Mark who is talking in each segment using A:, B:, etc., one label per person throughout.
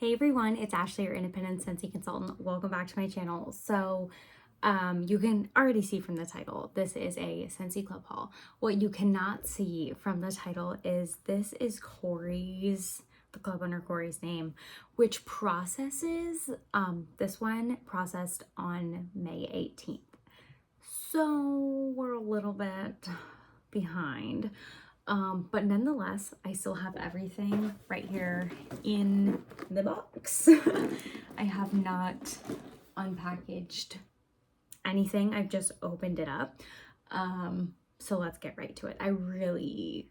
A: Hey everyone, it's Ashley, your independent Scentsy consultant. Welcome back to my channel. So you can already see from the title, this is a Scentsy Club haul. What you cannot see from the title is this is Corey's, the club under Corey's name, which processes, this one processed on May 18th. So we're a little bit behind. But nonetheless, I still have everything right here in the box. I have not unpackaged anything. I've just opened it up. So let's get right to it. I really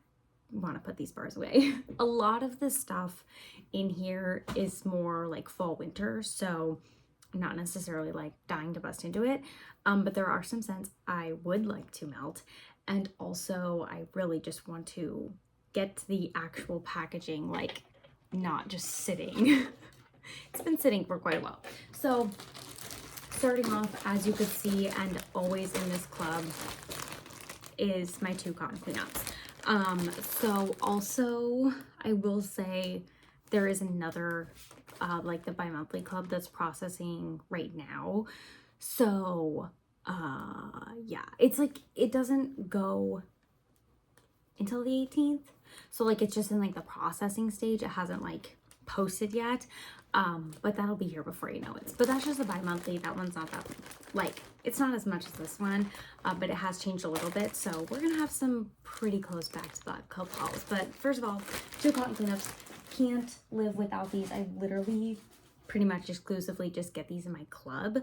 A: want to put these bars away. A lot of the stuff in here is more like fall winter, so not necessarily like dying to bust into it. But there are some scents I would like to melt. And also I really just want to get the actual packaging, like not just sitting. It's been sitting for quite a while. So starting off, as you could see, and always in this club, is my 2 cotton cleanups. So also I will say there is another like the bi-monthly club that's processing right now. So yeah, it's like it doesn't go until the 18th, so like it's just in like the processing stage. It hasn't like posted yet, but that'll be here before you know it. But that's just a bi-monthly. That one's not that, like, it's not as much as this one, but it has changed a little bit, so we're gonna have some pretty close back to back club hauls. But first of all, 2 cotton cleanups. Can't live without these. I literally pretty much exclusively just get these in my club.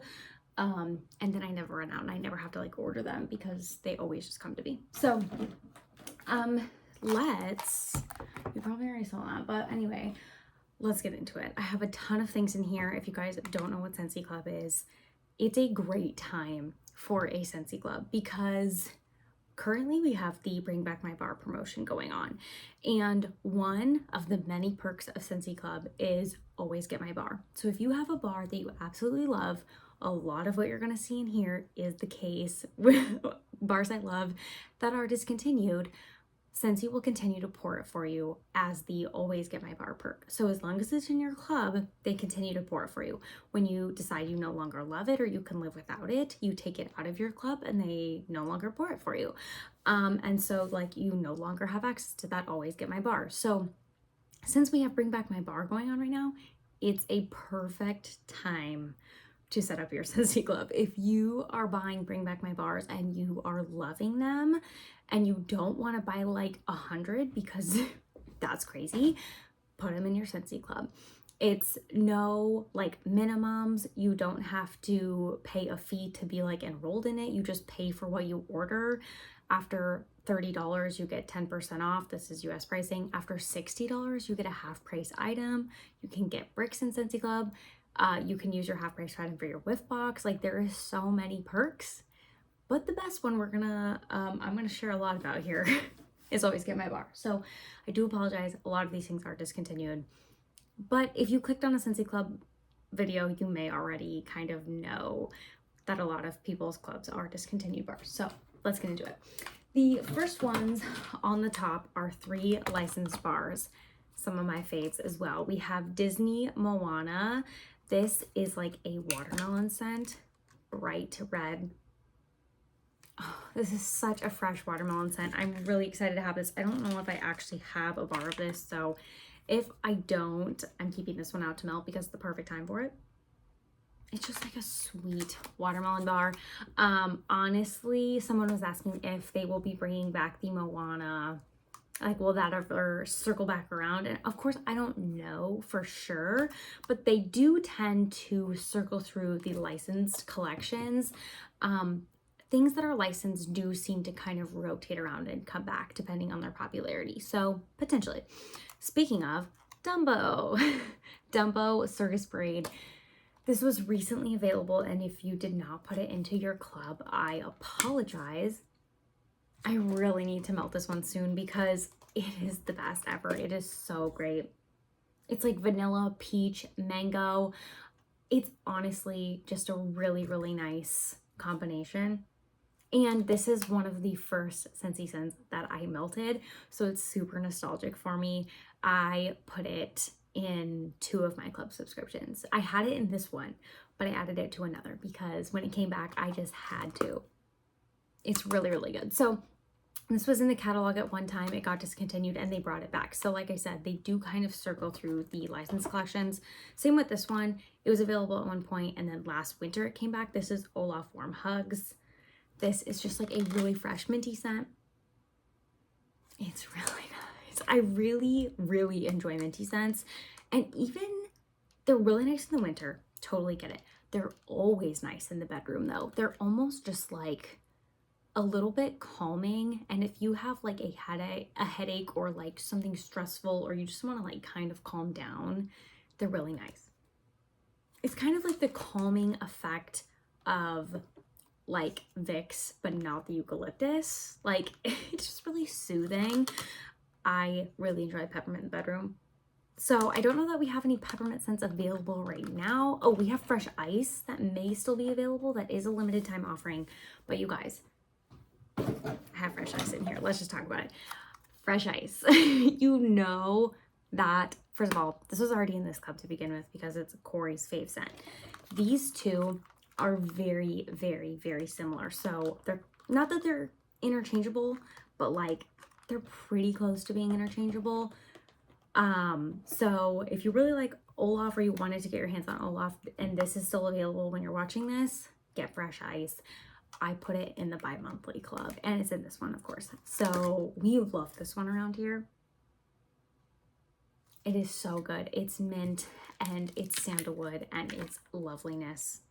A: And then I never run out, and I never have to like order them because they always just come to me. So you probably already saw that, but anyway, let's get into it. I have a ton of things in here. If you guys don't know what Scentsy Club is, it's a great time for a Scentsy Club because currently we have the Bring Back My Bar promotion going on, and one of the many perks of Scentsy Club is always get my bar. So if you have a bar that you absolutely love, a lot of what you're going to see in here is the case with bars I love that are discontinued. Scentsy will continue to pour it for you as the always get my bar perk. So as long as it's in your club, they continue to pour it for you. When you decide you no longer love it or you can live without it, you take it out of your club and they no longer pour it for you. And so like you no longer have access to that always get my bar. So since we have Bring Back My Bar going on right now, it's a perfect time to set up your Scentsy Club. If you are buying Bring Back My Bars and you are loving them and you don't want to buy like 100 because that's crazy, put them in your Scentsy Club. It's no like minimums. You don't have to pay a fee to be like enrolled in it. You just pay for what you order. After $30, you get 10% off. This is US pricing. After $60, you get a half price item. You can get bricks in Scentsy Club. You can use your half price item for your whiff box. Like there is so many perks, but the best one I'm gonna share a lot about here is always get my bar. So I do apologize. A lot of these things are discontinued, but if you clicked on a Scentsy Club video, you may already kind of know that a lot of people's clubs are discontinued bars. So let's get into it. The first ones on the top are 3 licensed bars. Some of my faves as well. We have Disney Moana. This is like a watermelon scent, bright red. Oh, this is such a fresh watermelon scent. I'm really excited to have this. I don't know if I actually have a bar of this, so if I don't, I'm keeping this one out to melt because it's the perfect time for it. It's just like a sweet watermelon bar. Honestly, someone was asking if they will be bringing back the Moana, like will that ever circle back around? And of course I don't know for sure, but they do tend to circle through the licensed collections. Things that are licensed do seem to kind of rotate around and come back depending on their popularity, so potentially. Speaking of Dumbo, Dumbo Circus Parade. This was recently available, and if you did not put it into your club, I apologize. I really need to melt this one soon because it is the best ever. It is so great. It's like vanilla, peach, mango. It's honestly just a really, really nice combination. And this is one of the first Scentsy scents that I melted, so it's super nostalgic for me. I put it in 2 of my club subscriptions. I had it in this one, but I added it to another because when it came back, I just had to. It's really, really good. So this was in the catalog at one time. It got discontinued and they brought it back. So like I said, they do kind of circle through the licensed collections. Same with this one. It was available at one point and then last winter it came back. This is Olaf Warm Hugs. This is just like a really fresh minty scent. It's really nice. I really, really enjoy minty scents. And even, they're really nice in the winter. Totally get it. They're always nice in the bedroom though. They're almost just like a little bit calming. And if you have like a headache or like something stressful, or you just want to like kind of calm down, they're really nice. It's kind of like the calming effect of like Vicks, but not the eucalyptus. Like it's just really soothing. I really enjoy peppermint in the bedroom. So I don't know that we have any peppermint scents available right now. Oh, we have fresh ice that may still be available. That is a limited time offering. But you guys, I have fresh ice in here. Let's just talk about it. Fresh ice. You know that, first of all, this was already in this club to begin with because it's Corey's fave scent. These two are very, very, very similar. So they're not that they're interchangeable, but like they're pretty close to being interchangeable. So if you really like Olaf or you wanted to get your hands on Olaf and this is still available when you're watching this, get fresh ice. I put it in the bi-monthly club and it's in this one, of course. So we love this one around here. It is so good. It's mint and it's sandalwood and it's loveliness.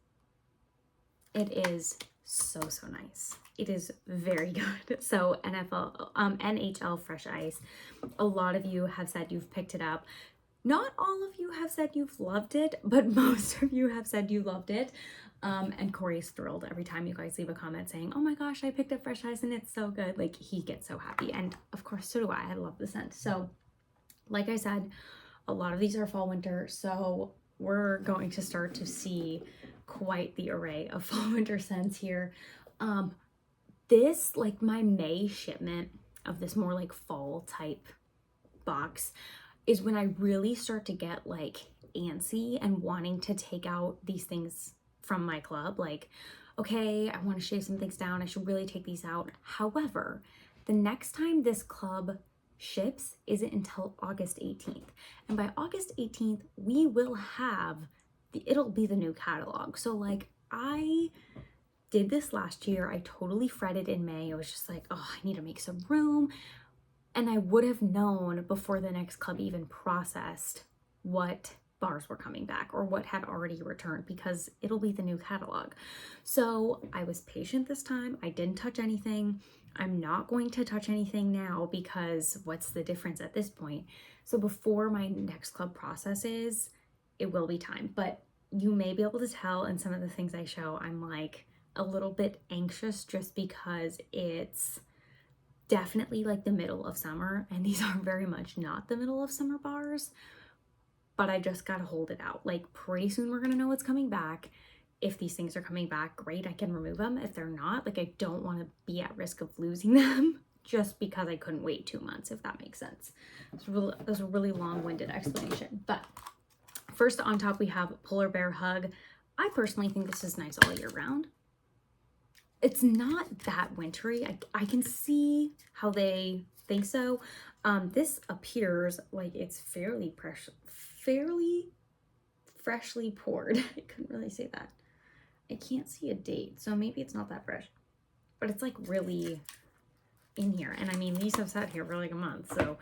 A: It is so, so nice. It is very good. So NHL Fresh Ice. A lot of you have said you've picked it up. Not all of you have said you've loved it, but most of you have said you loved it. And Corey's thrilled every time you guys leave a comment saying, oh my gosh, I picked up Fresh Ice and it's so good. Like he gets so happy. And of course, so do I. I love the scent. So like I said, a lot of these are fall winter. So we're going to start to see quite the array of fall winter scents here. This, like my May shipment of this more like fall type box is when I really start to get like antsy and wanting to take out these things from my club. Like, okay, I want to shave some things down. I should really take these out. However, the next time this club ships isn't until August 18th. And by August 18th, we will have it'll be the new catalog. So like I did this last year. I totally fretted in May. I was just like, oh, I need to make some room. And I would have known before the next club even processed what bars were coming back or what had already returned because it'll be the new catalog. So I was patient this time. I didn't touch anything. I'm not going to touch anything now because what's the difference at this point? So before my next club processes, it will be time. But you may be able to tell in some of the things I show, I'm like a little bit anxious just because it's definitely like the middle of summer and these are very much not the middle of summer bars, but I just gotta hold it out. Like pretty soon we're gonna know what's coming back. If these things are coming back, great, I can remove them. If they're not, like I don't want to be at risk of losing them just because I couldn't wait 2 months, if that makes sense. That was a really long-winded explanation. But first on top we have Polar Bear Hug. I personally think this is nice all year round. It's not that wintry. I can see how they think so. This appears like it's fairly freshly poured. I couldn't really say that. I can't see a date, so maybe it's not that fresh, but it's like really in here. And I mean, these have sat here for like a month. So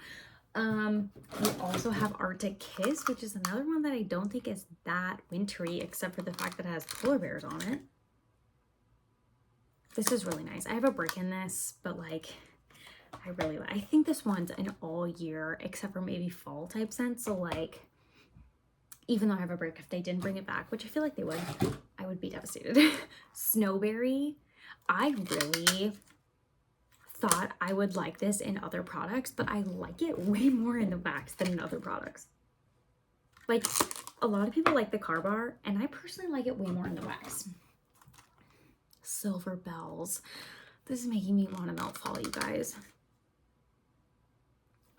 A: we also have Arctic Kiss, which is another one that I don't think is that wintry, except for the fact that it has polar bears on it. This is really nice. I have a brick in this, but like I think this one's an all year except for maybe fall type scent. So like, even though I have a brick, if they didn't bring it back, which I feel like they would, I would be devastated. Snowberry. I really thought I would like this in other products, but I like it way more in the wax than in other products. Like a lot of people like the car bar and I personally like it way more in the wax. Silver Bells. This is making me want to melt fall, you guys.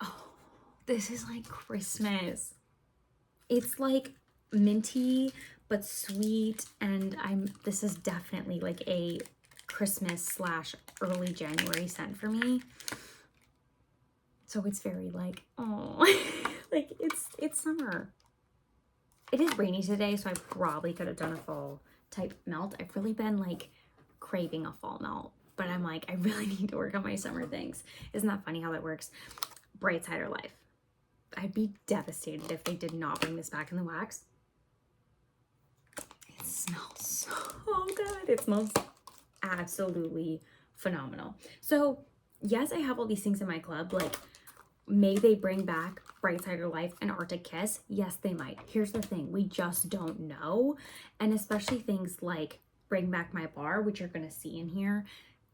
A: Oh, this is like Christmas. It's like minty but sweet, and this is definitely like a Christmas / early January scent for me. So it's very like, oh, like it's summer. It is rainy today, so I probably could have done a fall type melt. I've really been like craving a fall melt, but I'm like, I really need to work on my summer things. Isn't that funny how that works? Bright Cider Life. I'd be devastated if they did not bring this back in the wax. It smells so good. It smells absolutely phenomenal. So yes, I have all these things in my club. Like, may they bring back Bright Cider Life and Arctic Kiss? Yes, they might. Here's the thing, we just don't know. And especially things like Bring Back My Bar, which you're going to see in here.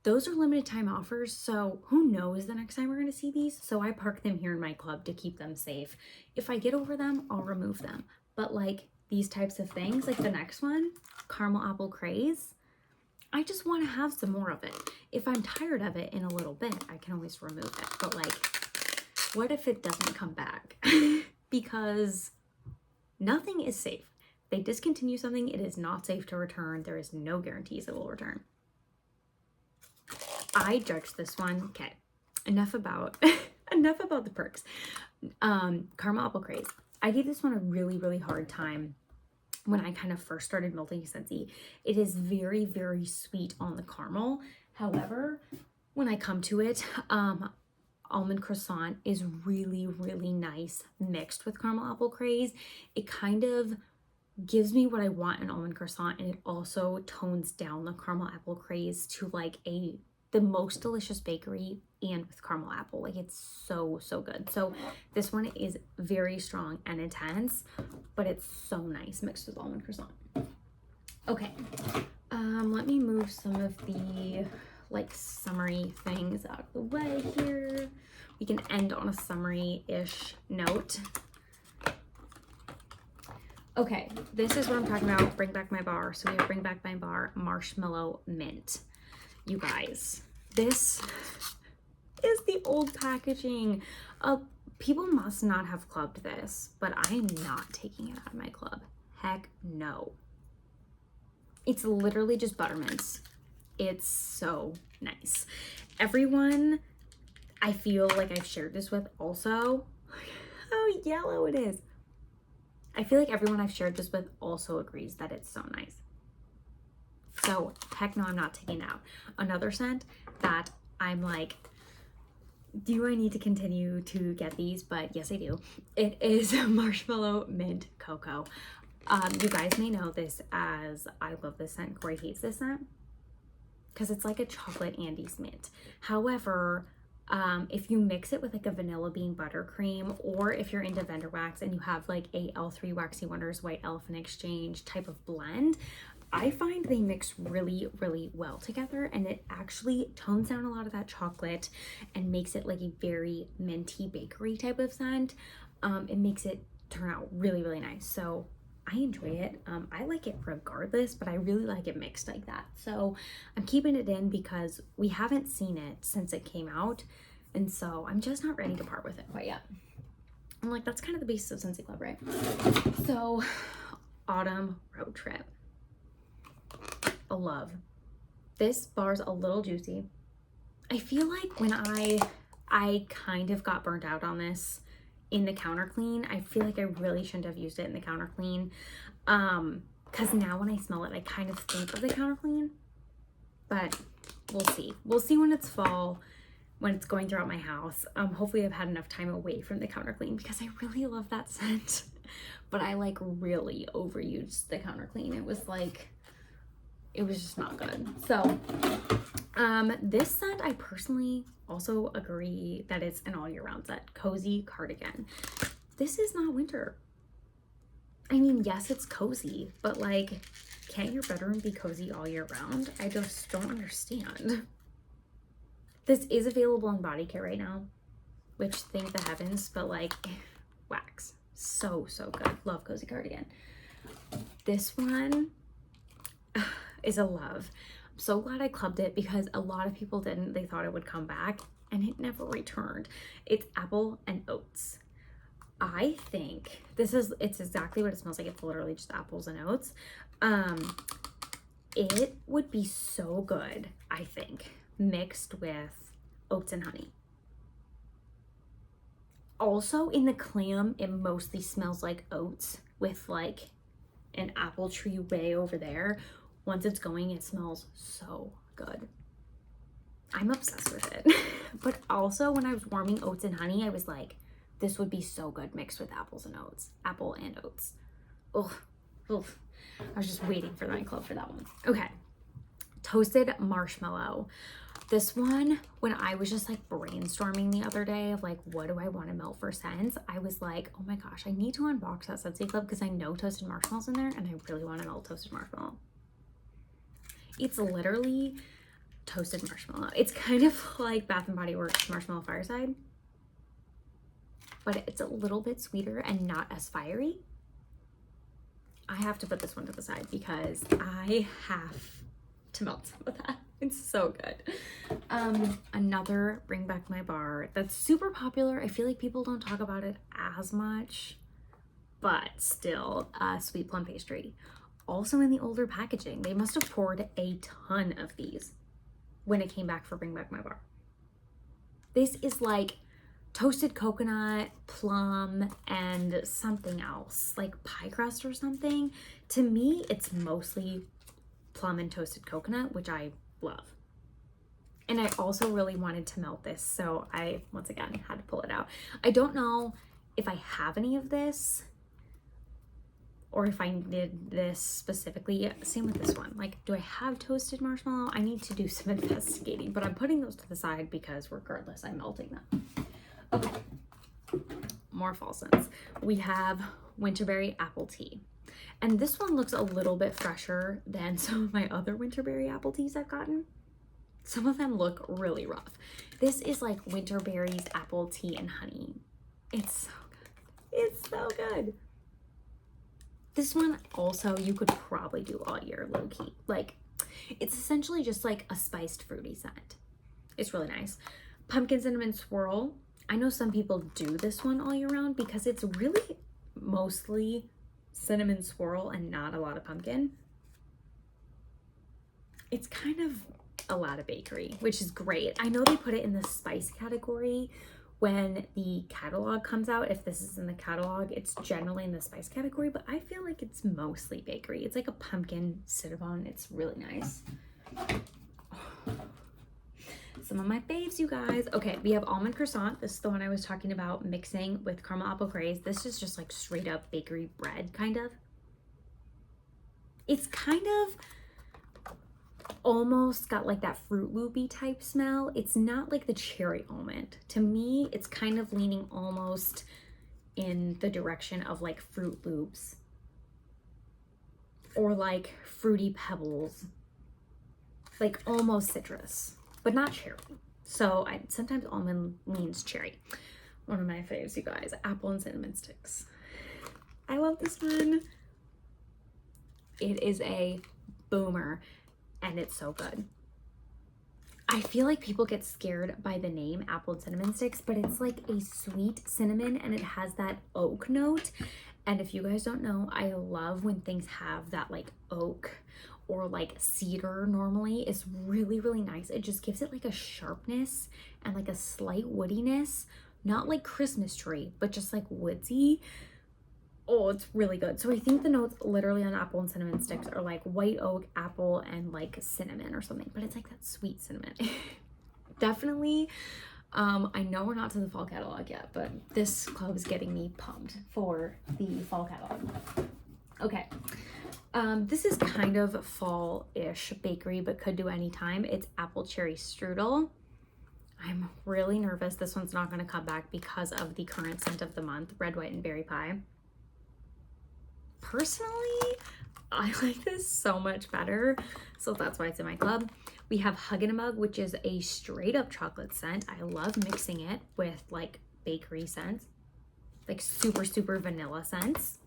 A: Those are limited time offers, so who knows the next time we're going to see these. So I park them here in my club to keep them safe. If I get over them, I'll remove them. But like these types of things, like the next one, Caramel Apple Craze, I just want to have some more of it. If I'm tired of it in a little bit, I can always remove it. But like, what if it doesn't come back? Because nothing is safe. If they discontinue something, it is not safe to return. There is no guarantees it will return. I judged this one. Okay, enough about enough about the perks. Caramel Apple Craze. I gave this one a really hard time when I kind of first started melting Scentsy. It is very, very sweet on the caramel. However, when I come to it, Almond Croissant is really nice mixed with Caramel Apple Craze. It kind of gives me what I want in Almond Croissant, and it also tones down the Caramel Apple Craze to like the most delicious bakery and with caramel apple. Like, it's so good. So this one is very strong and intense, but it's so nice mixed with Almond Croissant. Okay, let me move some of the like summery things out of the way here. We can end on a summery-ish note. Okay, this is what I'm talking about, Bring Back My Bar. So we have Bring Back My Bar Marshmallow Mint. You guys, this is the old packaging. People must not have clubbed this, but I am not taking it out of my club. Heck no. It's literally just buttermints. It's so nice. Everyone I feel like I've shared this with also, how yellow it is. I feel like everyone I've shared this with also agrees that it's so nice. So heck no, I'm not taking it out. Another scent that I'm like, do I need to continue to get these? But yes, I do. It is Marshmallow Mint Cocoa. You guys may know this as I love this scent. Corey hates this scent because it's like a chocolate Andes mint. However, if you mix it with like a vanilla bean buttercream, or if you're into vendor wax and you have like a L3 Waxy Wonders White Elephant Exchange type of blend, I find they mix really well together, and it actually tones down a lot of that chocolate and makes it like a very minty bakery type of scent. It makes it turn out really nice. So I enjoy it. I like it regardless, but I really like it mixed like that. So I'm keeping it in because we haven't seen it since it came out, and so I'm just not ready to part with it quite yet. I'm like, that's kind of the basis of Scentsy Club, right? So Autumn Road Trip. A love. This bar's a little juicy. I feel like when I kind of got burnt out on this in the counter clean. I feel like I really shouldn't have used it in the counter clean, because now when I smell it, I kind of think of the counter clean, but we'll see when it's fall, when it's going throughout my house. Hopefully I've had enough time away from the counter clean because I really love that scent, but I like really overused the counter clean. It was just not good. So this scent, I personally also agree that it's an all year round scent. Cozy Cardigan. This is not winter. I mean, yes, it's cozy, but like, can't your bedroom be cozy all year round? I just don't understand. This is available in body care right now, which thank the heavens, but like, wax. So good. Love Cozy Cardigan. This one is a love. I'm so glad I clubbed it because a lot of people didn't. They thought it would come back and it never returned. It's Apple and Oats. I think it's exactly what it smells like. It's literally just apples and oats. It would be so good, I think, mixed with oats and honey. Also, in the clam, it mostly smells like oats with like an apple tree way over there. Once it's going, it smells so good. I'm obsessed with it. But also, when I was warming oats and honey, I was like, this would be so good mixed with apples and oats. Apple and oats. Ugh. Ugh. I was just waiting for my club for that one. Okay. Toasted marshmallow. This one, when I was just like brainstorming the other day of like, what do I want to melt for scents? I was like, oh my gosh, I need to unbox that Scentsy Club because I know toasted marshmallows in there and I really want to melt toasted marshmallow. It's literally toasted marshmallow. It's kind of like Bath and Body Works Marshmallow Fireside, but it's a little bit sweeter and not as fiery. I have to put this one to the side because I have to melt some of that. It's so good. Another Bring Back My Bar that's super popular. I feel like people don't talk about it as much, but still, sweet plum pastry. Also in the older packaging. They must have poured a ton of these when it came back for Bring Back My Bar. This is like toasted coconut, plum, and something else, like pie crust or something. To me, it's mostly plum and toasted coconut, which I love. And I also really wanted to melt this, so I, once again, had to pull it out. I don't know if I have any of this or if I did this specifically. Same with this one. Like, do I have toasted marshmallow? I need to do some investigating, but I'm putting those to the side because regardless, I'm melting them. Okay, more fall scents. We have Winterberry Apple Tea. And this one looks a little bit fresher than some of my other Winterberry apple teas I've gotten. Some of them look really rough. This is like Winterberry's apple tea and honey. It's so good. It's so good. This one also you could probably do all year low key. Like, it's essentially just like a spiced fruity scent. It's really nice. Pumpkin Cinnamon Swirl. I know some people do this one all year round because it's really mostly cinnamon swirl and not a lot of pumpkin. It's kind of a lot of bakery, which is great. I know they put it in the spice category when the catalog comes out. If this is in the catalog, it's generally in the spice category, but I feel like it's mostly bakery. It's like a pumpkin cinnamon. It's really nice. Some of my faves, you guys. Okay, we have Almond Croissant. This is the one I was talking about mixing with caramel apple craze. This is just like straight up bakery bread, kind of. It's kind of almost got like that Fruit Loopy type smell. It's not like the cherry almond. To me, it's kind of leaning almost in the direction of like Fruit Loops or like Fruity Pebbles, like almost citrus, but not cherry. So sometimes almond leans cherry. One of my faves, you guys, apple and cinnamon sticks. I love this one. It is a boomer and it's so good. I feel like people get scared by the name apple and cinnamon sticks, but it's like a sweet cinnamon and it has that oak note. And if you guys don't know, I love when things have that like oak or like cedar normally. It's really, really nice. It just gives it like a sharpness and like a slight woodiness, not like Christmas tree, but just like woodsy. Oh, it's really good. So I think the notes literally on apple and cinnamon sticks are like white oak, apple, and like cinnamon or something, but it's like that sweet cinnamon. Definitely. I know we're not to the fall catalog yet, but this club is getting me pumped for the fall catalog. Okay. This is kind of fall-ish bakery, but could do any time. It's apple cherry strudel. I'm really nervous this one's not going to come back because of the current scent of the month, red, white, and berry pie. Personally, I like this so much better, so that's why it's in my club. We have Hug in a Mug, which is a straight up chocolate scent. I love mixing it with like bakery scents, like super, super vanilla scents.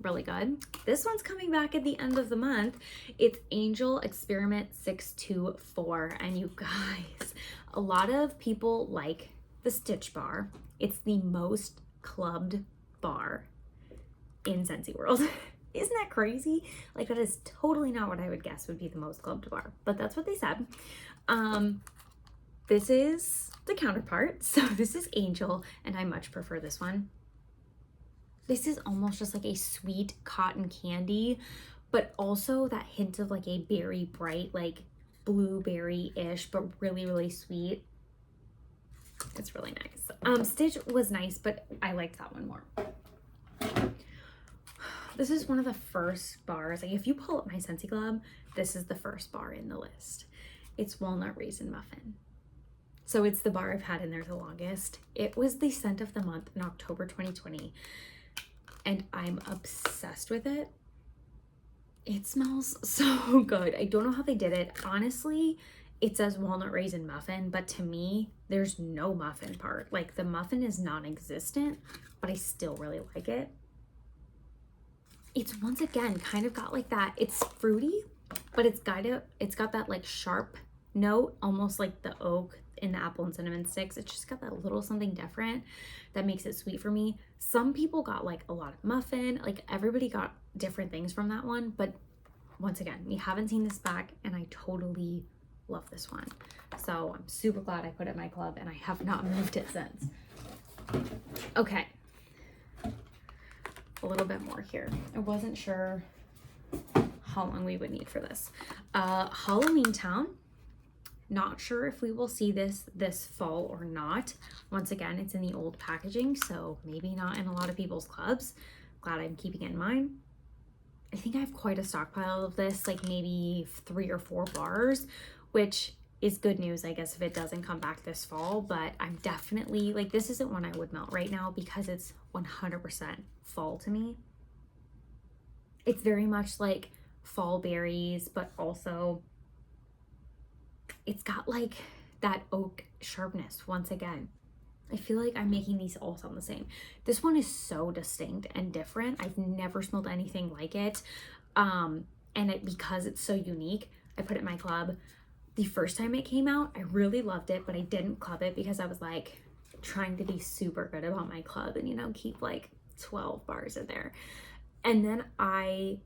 A: Really good. This one's coming back at the end of the month. It's Angel Experiment 624, and you guys, a lot of people like the Stitch Bar. It's the most clubbed bar in Scentsy World. Isn't that crazy? Like, that is totally not what I would guess would be the most clubbed bar, but that's what they said. This is the counterpart. So this is Angel, and I much prefer this one. This is almost just like a sweet cotton candy, but also that hint of like a berry bright, like blueberry-ish, but really, really sweet. It's really nice. Stitch was nice, but I liked that one more. This is one of the first bars. Like, if you pull up my Scentsy Club, this is the first bar in the list. It's Walnut Raisin Muffin. So it's the bar I've had in there the longest. It was the scent of the month in October 2020, and I'm obsessed with it. It smells so good. I don't know how they did it. Honestly, it says Walnut Raisin Muffin, but to me, there's no muffin part. Like, the muffin is non-existent, but I still really like it. It's once again kind of got like that, it's fruity, but it's got that like sharp note, almost like the oak in the apple and cinnamon sticks. It's just got that little something different that makes it sweet for me. Some people got like a lot of muffin, like everybody got different things from that one, but once again, we haven't seen this back, and I totally love this one. So I'm super glad I put it in my club, and I have not moved it since. Okay. A little bit more here. I wasn't sure how long we would need for this. Halloween Town. Not sure if we will see this fall or not. Once again, it's in the old packaging, so maybe not in a lot of people's clubs. Glad I'm keeping it in mind. I think I have quite a stockpile of this, like maybe 3 or 4 bars, which is good news, I guess, if it doesn't come back this fall. But I'm definitely, like, this isn't one I would melt right now because it's 100% fall to me. It's very much like fall berries, but also it's got like that oak sharpness once again. I feel like I'm making these all sound the same. This one is so distinct and different. I've never smelled anything like it. Because it's so unique, I put it in my club. The first time it came out, I really loved it, but I didn't club it because I was like trying to be super good about my club and, you know, keep like 12 bars in there. And then I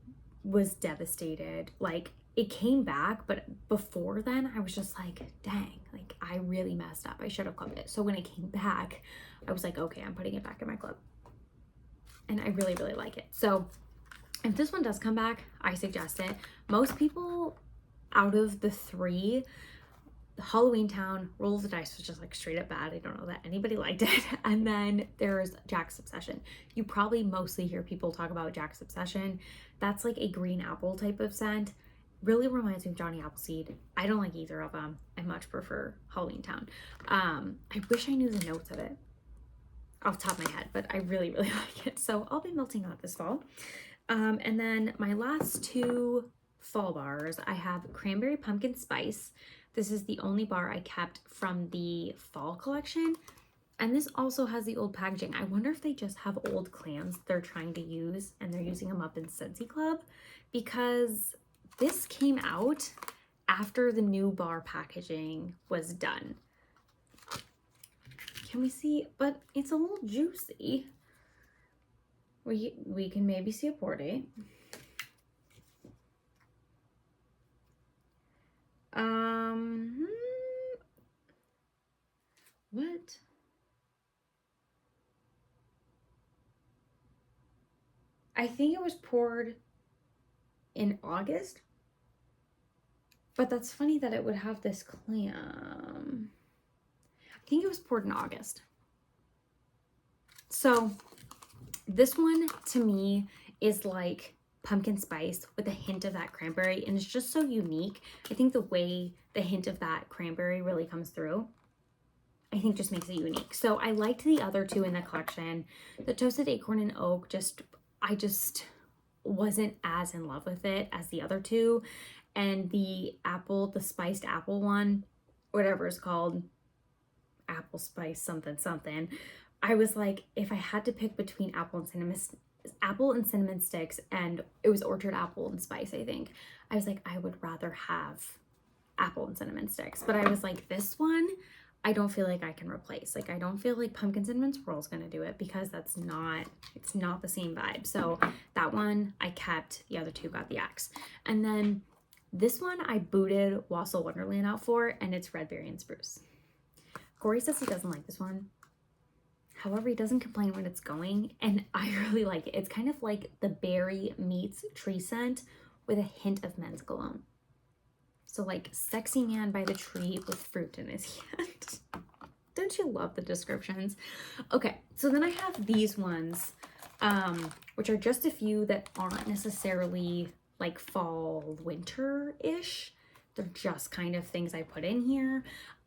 A: was devastated. Like, it came back, but before then I was just like, dang, like I really messed up. I should have clubbed it. So when it came back, I was like, okay, I'm putting it back in my club. And I really, really like it. So if this one does come back, I suggest it. Most people out of the 3, Halloween Town, Roll of the Dice was just like straight up bad. I don't know that anybody liked it. And then there's Jack's Obsession. You probably mostly hear people talk about Jack's Obsession. That's like a green apple type of scent. Really reminds me of Johnny Appleseed. I don't like either of them. I much prefer Halloween Town. I wish I knew the notes of it off the top of my head, but I really, really like it. So I'll be melting that this fall. And then my last 2 fall bars, I have Cranberry Pumpkin Spice. This is the only bar I kept from the fall collection. And this also has the old packaging. I wonder if they just have old clams they're trying to use and they're using them up in Scentsy Club, because this came out after the new bar packaging was done. Can we see? But it's a little juicy. We can maybe see a pour date. What? I think it was poured in August. But that's funny that it would have this clam. I think it was poured in August. So this one to me is like pumpkin spice with a hint of that cranberry, and it's just so unique. I think the way the hint of that cranberry really comes through, I think just makes it unique. So I liked the other 2 in the collection. The Toasted Acorn and Oak, I just wasn't as in love with it as the other 2. And the spiced apple one, whatever it's called, apple spice something something, I was like, if I had to pick between apple and cinnamon sticks, and it was orchard apple and spice, I think, I was like, I would rather have apple and cinnamon sticks. But I was like, this one, I don't feel like I can replace. Like, I don't feel like Pumpkin Cinnamon Swirl is going to do it because it's not the same vibe. So that one I kept, the other two got the axe. And then this one I booted Wassail Wonderland out for, and it's Red Berry and Spruce. Corey says he doesn't like this one. However, he doesn't complain when it's going, and I really like it. It's kind of like the berry meets tree scent with a hint of men's cologne. So like sexy man by the tree with fruit in his hand. Don't you love the descriptions? Okay, so then I have these ones, which are just a few that aren't necessarily like fall winter-ish. They're just kind of things I put in here.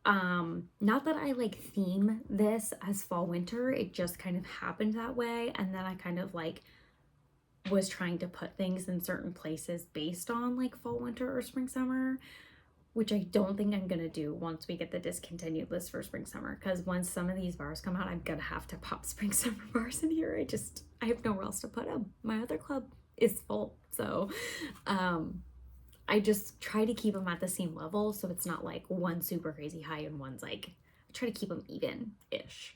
A: Not that I like theme this as fall winter, it just kind of happened that way. And then I kind of like was trying to put things in certain places based on like fall, winter, or spring, summer, which I don't think I'm gonna do once we get the discontinued list for spring, summer, because once some of these bars come out, I'm gonna have to pop spring, summer bars in here. I have nowhere else to put them. My other club is full. So, I just try to keep them at the same level. So it's not like one super crazy high and one's like, I try to keep them even-ish,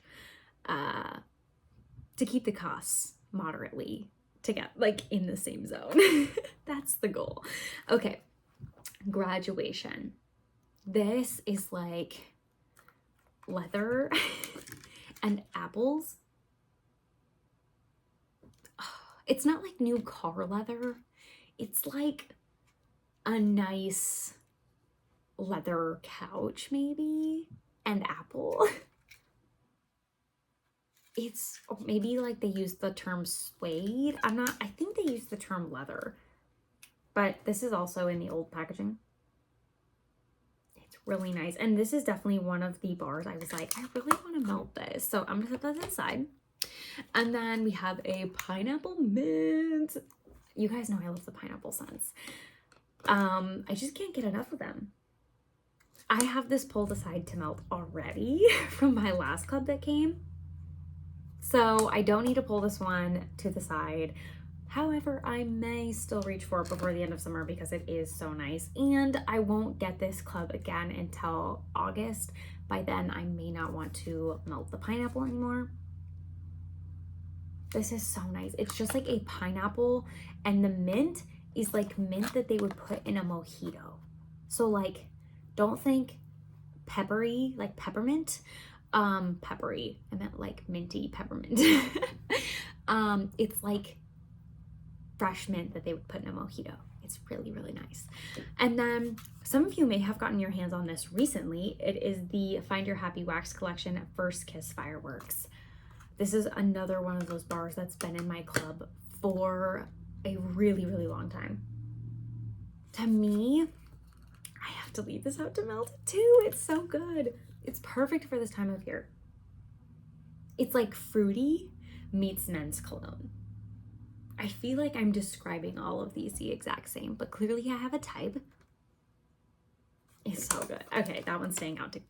A: to keep the costs moderately to get like in the same zone. That's the goal. Okay, Graduation. This is like leather and apples. It's not like new car leather. It's like a nice leather couch maybe, and apple. It's maybe like they use the term suede. I think they use the term leather, but this is also in the old packaging. It's really nice. And this is definitely one of the bars I was like, I really want to melt this. So I'm gonna set that aside. And then we have a pineapple mint. You guys know I love the pineapple scents. I just can't get enough of them. I have this pulled aside to melt already from my last club that came. So I don't need to pull this one to the side. However, I may still reach for it before the end of summer because it is so nice. And I won't get this club again until August. By then, I may not want to melt the pineapple anymore. This is so nice. It's just like a pineapple, and the mint is like mint that they would put in a mojito. So like, don't think peppery, like peppermint. Peppery, I meant like minty peppermint. It's like fresh mint that they would put in a mojito. It's really, really nice. And then some of you may have gotten your hands on this recently. It is the Find Your Happy Wax Collection First Kiss Fireworks. This is another one of those bars that's been in my club for a really, really long time. To me, I have to leave this out to melt it too. It's so good. It's perfect for this time of year. It's like fruity meets men's cologne. I feel like I'm describing all of these the exact same, but clearly I have a type. It's so good. Okay, that one's staying out too.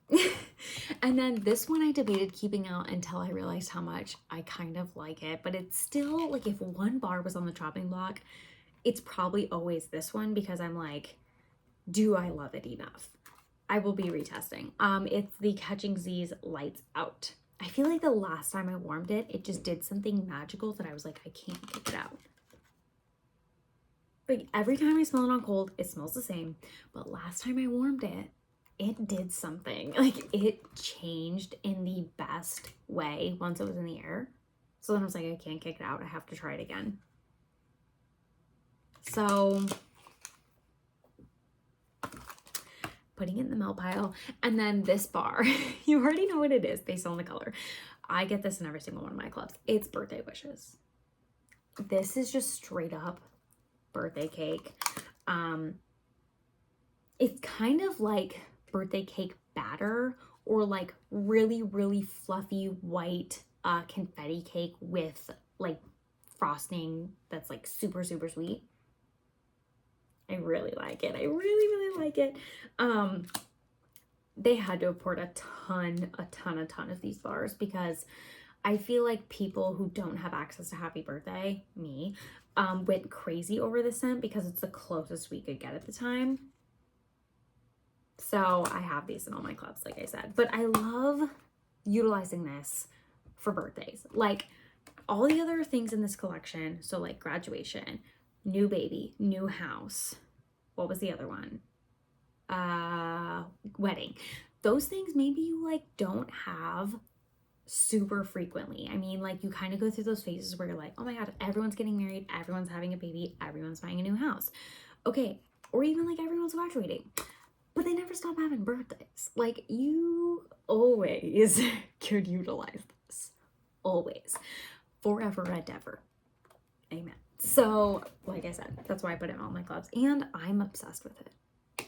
A: And then this one I debated keeping out until I realized how much I kind of like it, but it's still like, if one bar was on the chopping block, it's probably always this one because I'm like, do I love it enough? I will be retesting. It's the Catching Z's Lights Out. I feel like the last time I warmed it, it just did something magical that I was like, I can't kick it out. Like every time I smell it on cold, it smells the same. But last time I warmed it, it did something. Like it changed in the best way once it was in the air. So then I was like, I can't kick it out. I have to try it again. So putting it in the melt pile. And then this bar, you already know what it is based on the color. I get this in every single one of my clubs. It's Birthday Wishes. This is just straight up birthday cake. It's kind of like birthday cake batter, or like really, really fluffy white confetti cake with like frosting that's like super, super sweet. I really like it. I really, really like it. They had to have poured a ton of these bars because I feel like people who don't have access to Happy Birthday, me, went crazy over this scent because it's the closest we could get at the time. So I have these in all my clubs, like I said, but I love utilizing this for birthdays. Like all the other things in this collection. So like graduation, new baby, new house. What was the other one? Wedding. Those things maybe you like don't have super frequently. I mean, like you kind of go through those phases where you're like, oh my God, everyone's getting married, everyone's having a baby, everyone's buying a new house. Okay. Or even like everyone's graduating, but they never stop having birthdays. Like you always could utilize this. Always. Forever and ever. Amen. So, like I said, that's why I put it in all my clubs, and I'm obsessed with it.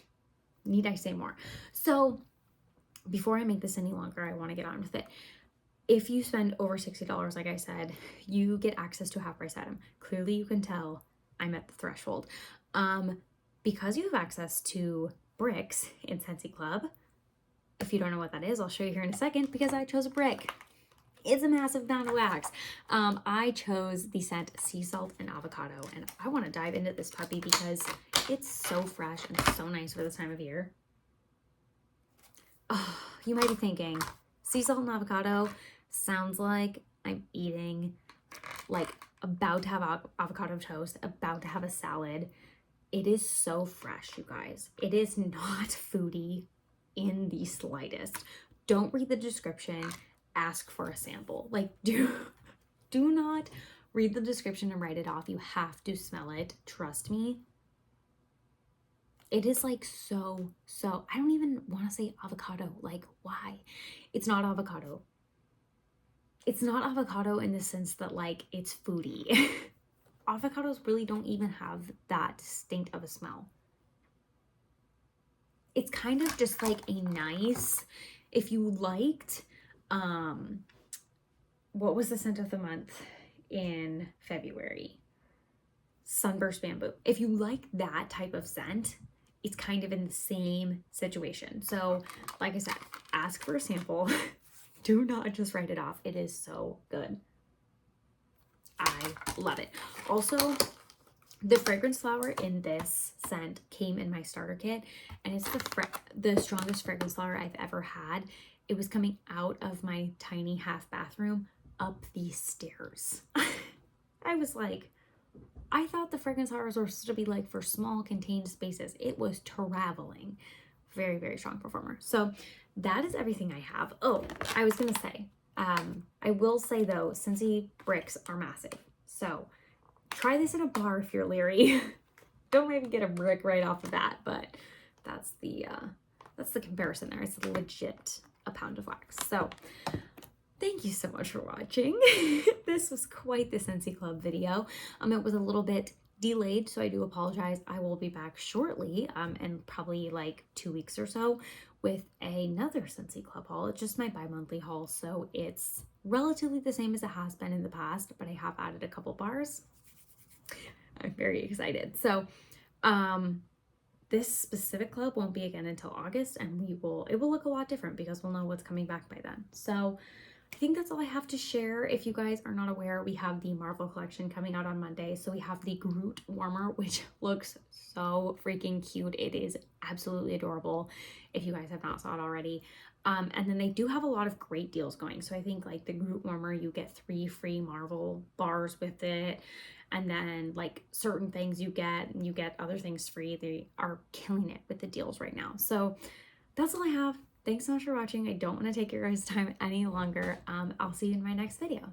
A: Need I say more? So, before I make this any longer, I want to get on with it. If you spend over $60, like I said, you get access to a half price item. Clearly, you can tell I'm at the threshold. Because you have access to bricks in Scentsy Club. If you don't know what that is, I'll show you here in a second because I chose a brick. It's a massive amount of wax. I chose the scent Sea Salt and Avocado, and I want to dive into this puppy because it's so fresh and so nice for this time of year. Oh, you might be thinking, Sea Salt and Avocado sounds like I'm eating, like about to have avocado toast, about to have a salad. It is so fresh, you guys. It is not foodie in the slightest. Don't read the description. Ask for a sample. Like, do not read the description and write it off. You have to smell it. Trust me. It is like so, I don't even want to say avocado. Like, why? It's not avocado. It's not avocado in the sense that like it's foodie. Avocados really don't even have that distinct of a smell. It's kind of just like a nice, if you liked, what was the scent of the month in February? Sunburst Bamboo. If you like that type of scent, it's kind of in the same situation. So like I said, ask for a sample. Do not just write it off. It is so good. I love it. Also, the fragrance flower in this scent came in my starter kit, and it's the strongest fragrance flower I've ever had. It was coming out of my tiny half bathroom up these stairs. I was like, I thought the fragrance flowers were supposed to be like for small contained spaces. It was traveling. Very, very strong performer. So that is everything I have. Oh, I was going to say, I will say though, Scentsy bricks are massive. So try this in a bar if you're leery. Don't maybe get a brick right off the bat, but that's the comparison there. It's legit a pound of wax. So thank you so much for watching. This was quite the Scentsy Club video. It was a little bit delayed, so I do apologize. I will be back shortly, in probably like 2 weeks or so, with another Scentsy Club haul. It's just my bi-monthly haul, so it's relatively the same as it has been in the past, but I have added a couple bars. I'm very excited. So this specific club won't be again until August, and it will look a lot different because we'll know what's coming back by then. So I think that's all I have to share. If you guys are not aware, we have the Marvel collection coming out on Monday. So we have the Groot warmer, which looks so freaking cute. It is absolutely adorable if you guys have not saw it already. And then they do have a lot of great deals going. So I think like the Groot warmer, you get 3 free Marvel bars with it. And then like certain things you get other things free. They are killing it with the deals right now. So that's all I have. Thanks so much for watching. I don't want to take your guys' time any longer. I'll see you in my next video.